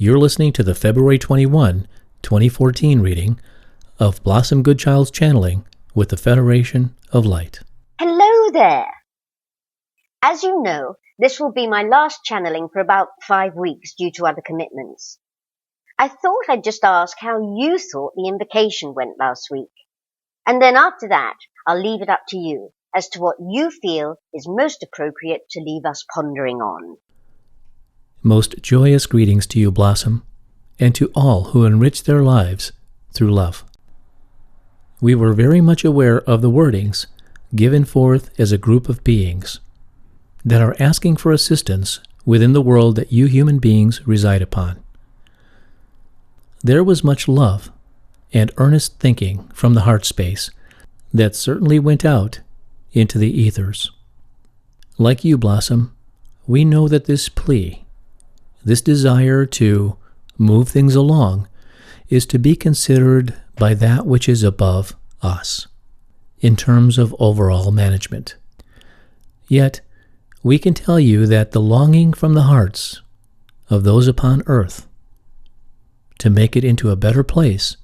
You're listening to the February 21, 2014 reading of Blossom Goodchild's channeling with the Federation of Light. Hello there! As you know, this will be my last channeling for about 5 weeks due to other commitments. I thought I'd just ask how you thought the invocation went last week. And then after that, I'll leave it up to you as to what you feel is most appropriate to leave us pondering on. Most joyous greetings to you, Blossom, and to all who enrich their lives through love. We were very much aware of the wordings given forth as a group of beings that are asking for assistance within the world that you human beings reside upon. There was much love and earnest thinking from the heart space that certainly went out into the ethers. Like you, Blossom, we know that this plea, this desire to move things along, is to be considered by that which is above us in terms of overall management. Yet, we can tell you that the longing from the hearts of those upon earth to make it into a better place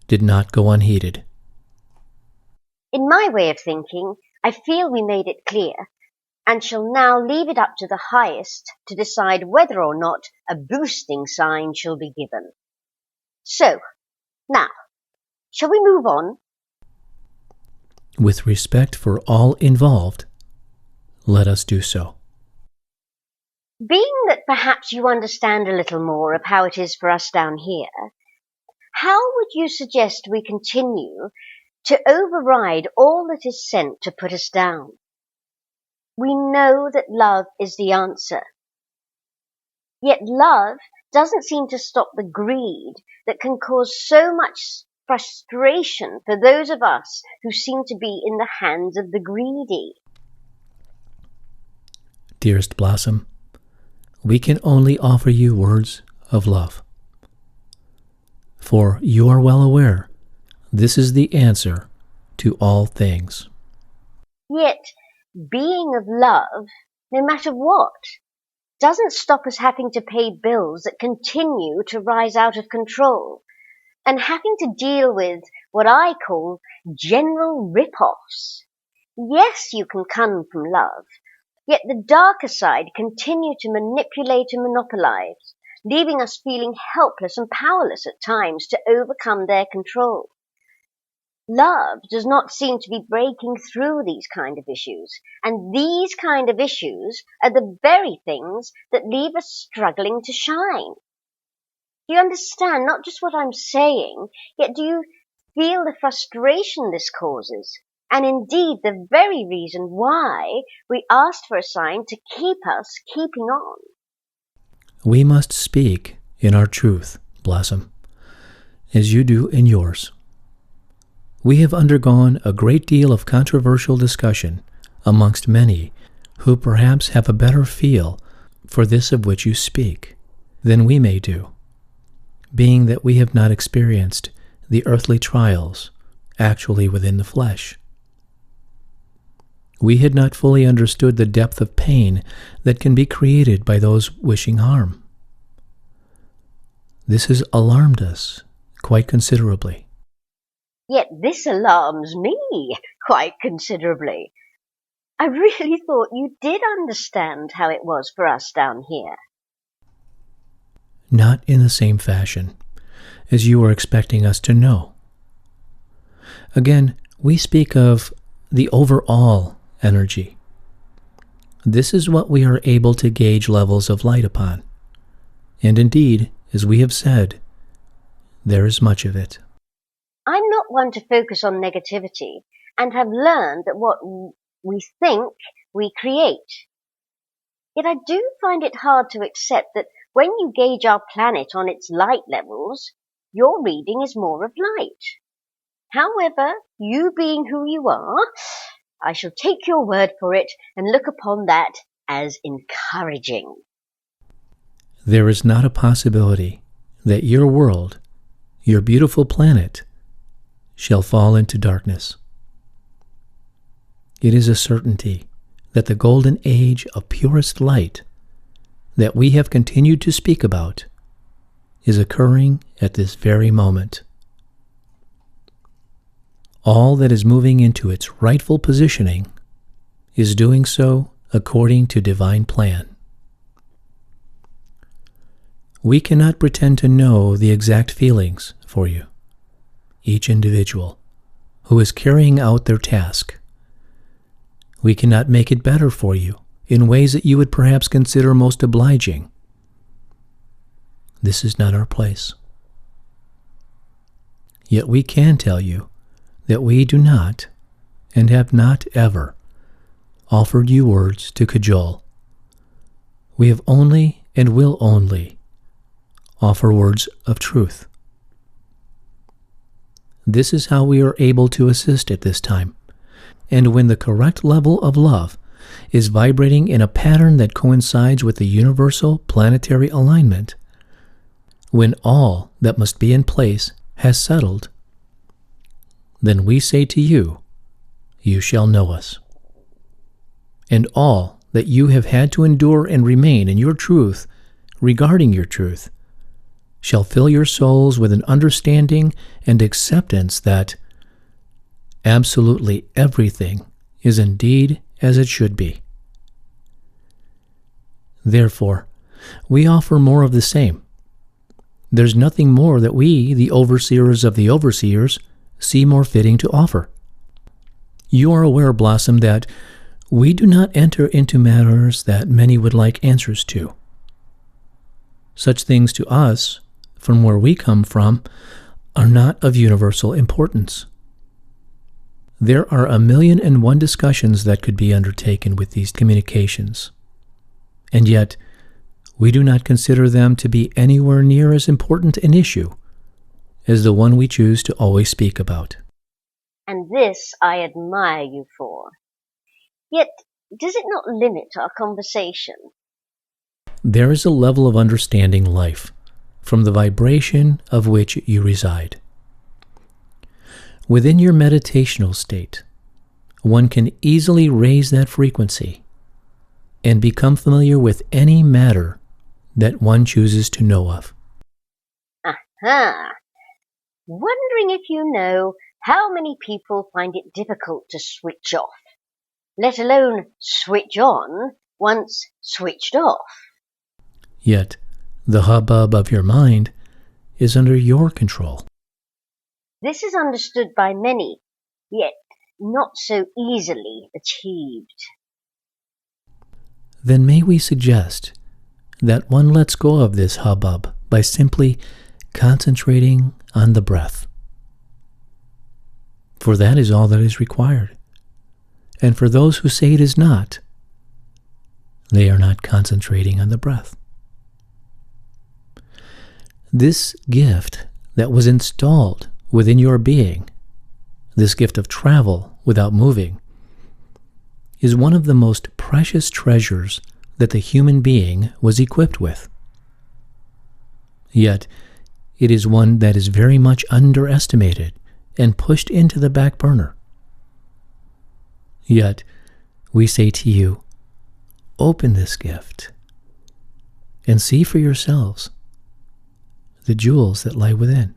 did not go unheeded. In my way of thinking, I feel we made it clear, and shall now leave it up to the highest to decide whether or not a boosting sign shall be given. So, now, shall we move on? With respect for all involved, let us do so. Being that perhaps you understand a little more of how it is for us down here, how would you suggest we continue to override all that is sent to put us down? We know that love is the answer. Yet love doesn't seem to stop the greed that can cause so much frustration for those of us who seem to be in the hands of the greedy. Dearest Blossom, we can only offer you words of love. For you are well aware, this is the answer to all things. Yet, being of love, no matter what, doesn't stop us having to pay bills that continue to rise out of control, and having to deal with what I call general rip-offs. Yes, you can come from love, yet the darker side continue to manipulate and monopolize, leaving us feeling helpless and powerless at times to overcome their control. Love does not seem to be breaking through these kind of issues, and these kind of issues are the very things that leave us struggling to shine. Do you understand not just what I'm saying, yet do you feel the frustration this causes, and indeed the very reason why we asked for a sign to keep us keeping on? We must speak in our truth, Blossom, as you do in yours. We have undergone a great deal of controversial discussion amongst many who perhaps have a better feel for this of which you speak than we may do, being that we have not experienced the earthly trials actually within the flesh. We had not fully understood the depth of pain that can be created by those wishing harm. This has alarmed us quite considerably. Yet this alarms me quite considerably. I really thought you did understand how it was for us down here. Not in the same fashion as you were expecting us to know. Again, we speak of the overall energy. This is what we are able to gauge levels of light upon. And indeed, as we have said, there is much of it. I'm not one to focus on negativity, and have learned that what we think, we create. Yet I do find it hard to accept that when you gauge our planet on its light levels, your reading is more of light. However, you being who you are, I shall take your word for it and look upon that as encouraging. There is not a possibility that your world, your beautiful planet, shall fall into darkness. It is a certainty that the golden age of purest light that we have continued to speak about is occurring at this very moment. All that is moving into its rightful positioning is doing so according to divine plan. We cannot pretend to know the exact feelings for you, each individual who is carrying out their task. We cannot make it better for you in ways that you would perhaps consider most obliging. This is not our place. Yet we can tell you that we do not, and have not ever, offered you words to cajole. We have only and will only offer words of truth. This is how we are able to assist at this time, and when the correct level of love is vibrating in a pattern that coincides with the universal planetary alignment, when all that must be in place has settled, then we say to you, you shall know us. And all that you have had to endure and remain in your truth, regarding your truth, shall fill your souls with an understanding and acceptance that absolutely everything is indeed as it should be. Therefore, we offer more of the same. There's nothing more that we, the overseers of the overseers, see more fitting to offer. You are aware, Blossom, that we do not enter into matters that many would like answers to. Such things to us, from where we come from, are not of universal importance. There are 1,000,001 discussions that could be undertaken with these communications, and yet we do not consider them to be anywhere near as important an issue as the one we choose to always speak about. And this I admire you for. Yet, does it not limit our conversation? There is a level of understanding life from the vibration of which you reside. Within your meditational state, one can easily raise that frequency and become familiar with any matter that one chooses to know of. Aha! Wondering if you know how many people find it difficult to switch off, let alone switch on once switched off. Yet, the hubbub of your mind is under your control. This is understood by many, yet not so easily achieved. Then may we suggest that one lets go of this hubbub by simply concentrating on the breath. For that is all that is required. And for those who say it is not, they are not concentrating on the breath. This gift that was installed within your being, this gift of travel without moving, is one of the most precious treasures that the human being was equipped with. Yet, it is one that is very much underestimated and pushed into the back burner. Yet, we say to you, open this gift and see for yourselves the jewels that lie within.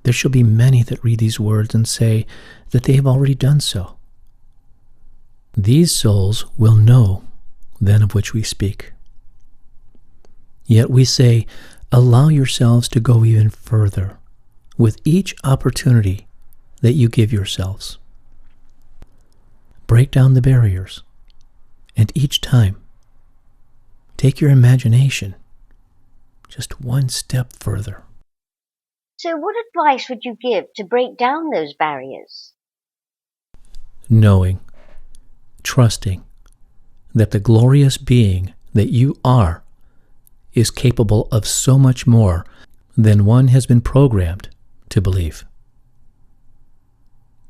There shall be many that read these words and say that they have already done so. These souls will know then of which we speak. Yet we say, allow yourselves to go even further with each opportunity that you give yourselves. Break down the barriers, and each time, take your imagination just one step further. So what advice would you give to break down those barriers? Knowing, trusting that the glorious being that you are is capable of so much more than one has been programmed to believe.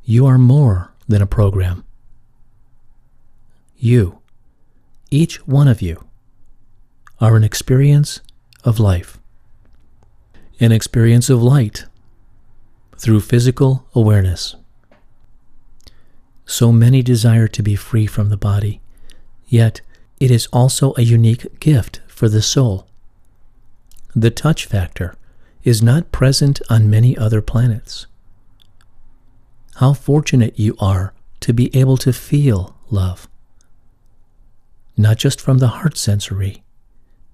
You are more than a program. You, each one of you, are an experience of life, an experience of light through physical awareness. So many desire to be free from the body, yet it is also a unique gift for the soul The touch factor is not present on many other planets. How fortunate you are to be able to feel love, not just from the heart sensory,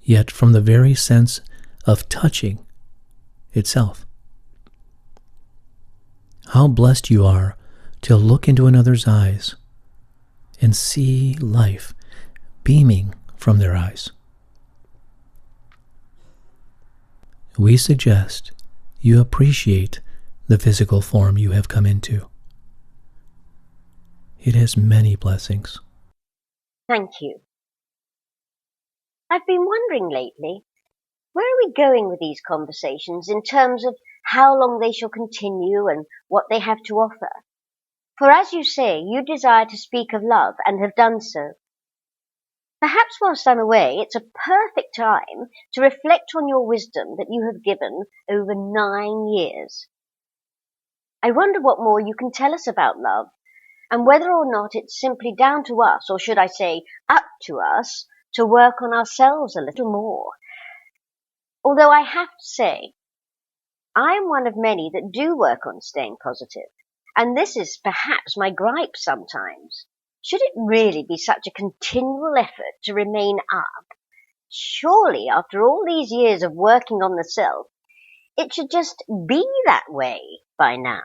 yet from the very sense of touching itself. How blessed you are to look into another's eyes and see life beaming from their eyes. We suggest you appreciate the physical form you have come into. It has many blessings. Thank you. I've been wondering lately, where are we going with these conversations in terms of how long they shall continue and what they have to offer? For as you say, you desire to speak of love and have done so. Perhaps whilst I'm away, it's a perfect time to reflect on your wisdom that you have given over 9 years. I wonder what more you can tell us about love, and whether or not it's simply down to us, or should I say, up to us, to work on ourselves a little more. Although I have to say, I am one of many that do work on staying positive, and this is perhaps my gripe sometimes. Should it really be such a continual effort to remain up? Surely, after all these years of working on the self, it should just be that way by now.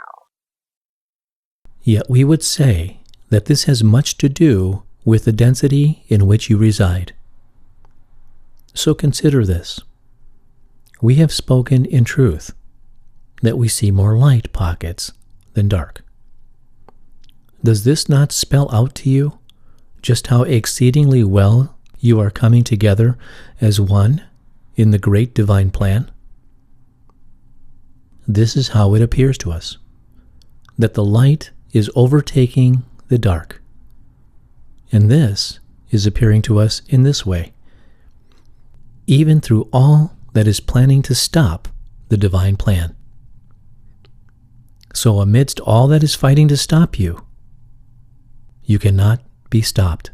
Yet we would say that this has much to do with the density in which you reside. So consider this. We have spoken in truth that we see more light pockets than dark. Does this not spell out to you just how exceedingly well you are coming together as one in the great divine plan? This is how it appears to us, that the light is overtaking the dark. And this is appearing to us in this way, even through all that is planning to stop the divine plan. So amidst all that is fighting to stop you, you cannot be stopped.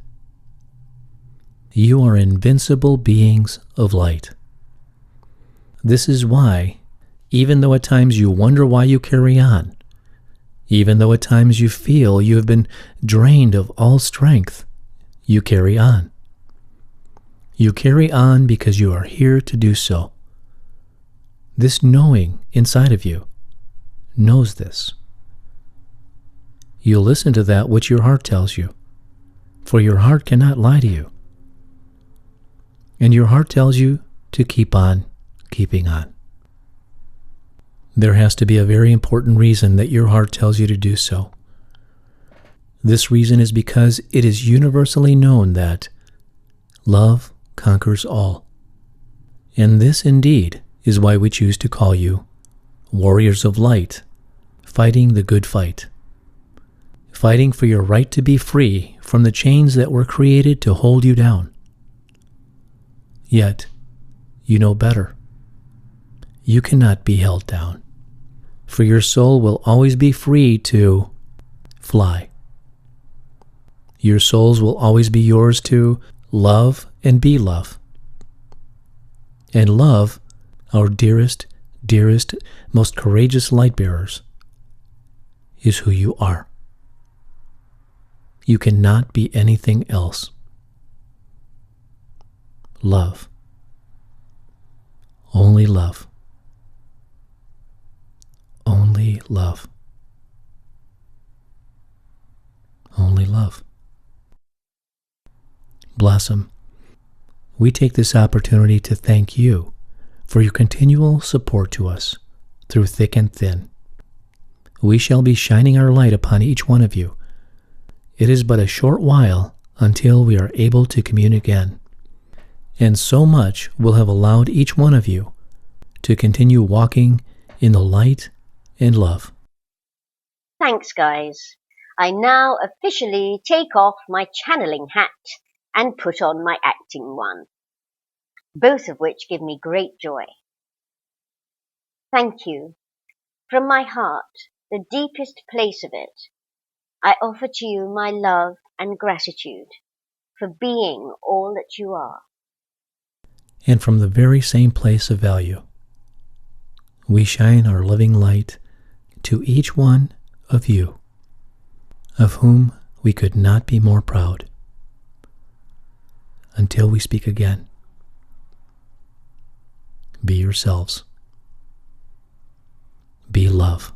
You are invincible beings of light. This is why, even though at times you wonder why you carry on, even though at times you feel you have been drained of all strength, you carry on. You carry on because you are here to do so. This knowing inside of you knows this. You listen to that which your heart tells you, for your heart cannot lie to you. And your heart tells you to keep on keeping on. There has to be a very important reason that your heart tells you to do so. This reason is because it is universally known that love conquers all. And this indeed is why we choose to call you warriors of light, fighting the good fight. Fighting for your right to be free from the chains that were created to hold you down. Yet, you know better. You cannot be held down, for your soul will always be free to fly. Your souls will always be yours to love and be love. And love, our dearest, most courageous light bearers, is who you are. You cannot be anything else. Love. Only love. Only love. Only love. Blossom, we take this opportunity to thank you for your continual support to us through thick and thin. We shall be shining our light upon each one of you. It is but a short while until we are able to commune again, and so much will have allowed each one of you to continue walking in the light and love. Thanks, guys. I now officially take off my channeling hat and put on my acting one, both of which give me great joy. Thank you. From my heart, the deepest place of it, I offer to you my love and gratitude for being all that you are. and from the very same place of value. We shine our living light to each one of you, of whom we could not be more proud. Until we speak again, be yourselves. Be love.